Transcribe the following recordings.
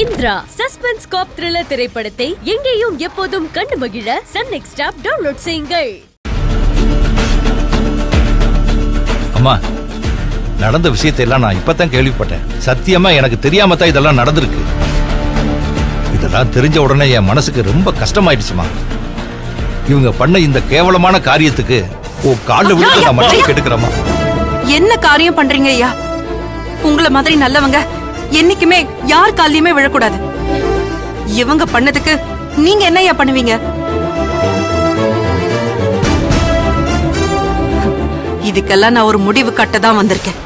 Indira suspense காப் thriller திரைப்படத்தை எங்கேயும் எப்போதும் கண்டு மகிழ சன் நெக்ஸ்ட் ஆப் டவுன்லோட் செய்யுங்கள். அம்மா, நடந்த விஷயத்தை எல்லாம் நான் இப்பதான் கேள்விப்பட்டேன். சத்தியமா எனக்கு தெரியாம தான் இதெல்லாம் நடந்திருக்கு. இதெல்லாம் தெரிஞ்ச உடனே என் மனசுக்கு ரொம்ப கஷ்டமாயிடுச்சுமா. இவங்க பண்ண இந்த கேவலமான காரியத்துக்கு கால்ல விழுந்து நான் மட்டும் கெடுக்கிறேமா. என்ன காரியம் பண்றீங்க ஐயா? உங்கள மாதிரி நல்லவங்க என்னைக்குமே யார் காலையுமே விழக்கூடாது. இவங்க பண்ணதுக்கு நீங்க என்ன ஐயா பண்ணுவீங்க? இதுக்கெல்லாம் நான் ஒரு முடிவு கட்டதான் வந்திருக்கேன்.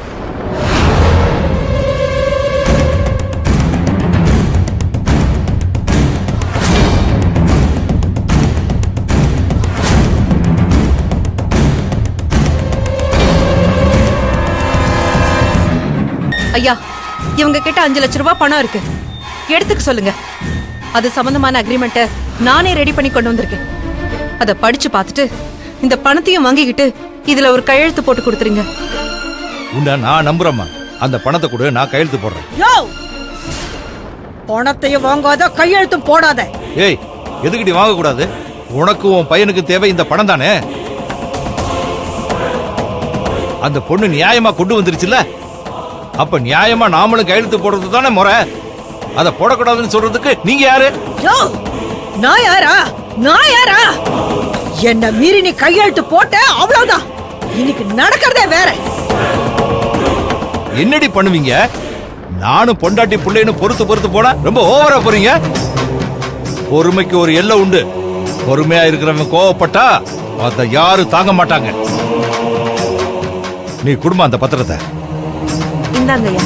ஐயா, இவங்க கிட்ட 5 லட்சம் ரூபாய் பணம் இருக்கு, எடுத்துக்க சொல்லுங்க. அது சம்பந்தமான அக்ரிமெண்ட்டை நானே ரெடி பண்ணி கொண்டு வந்திருக்கேன். அதை படிச்சு பார்த்துட்டு இந்த பணத்தையும் வாங்கிக்கிட்டு இதுல ஒரு கையெழுத்து போட்டு கொடுத்துருங்க. உன்னை நான் நம்புறேம்மா. அந்த பணத்தை கூட நான் கையெழுத்து போடுறேன். பணத்தையும் வாங்காத, கையெழுத்தும் போடாத. ஏய், எதுக்கிட்டி வாங்க கூடாது? உனக்கு உன் பையனுக்கு தேவை இந்த பணம் தானே. அந்த பொண்ணு நியாயமா கொண்டு வந்துருச்சுல, அப்ப நியாயமா நாமளும் கையெழுத்து போடுறது தானே முறை. அத போடக்கூடாதுன்னு சொல்றதுக்கு நீங்க யாரு? நான் யாரா? நான் யாரா? என்ன மீறி நீ கையெழுத்து போட்ட, அவ்வளவுதான். இன்னைக்கு நடக்கிறதே வேற. என்னடி பண்ணுவீங்க? நானும் பொண்டாட்டி பிள்ளைன்னு பொறுத்து போனா ரொம்ப ஓவரா போறீங்க. பொறுமைக்கு ஒரு எல்லை உண்டு. பொறுமையா இருக்கிறவங்க கோவப்பட்டா அத யாரும் தாங்க மாட்டாங்க. நீ குடும்பம் அந்த பத்திரத்தை இந்தாங்க ஐயா.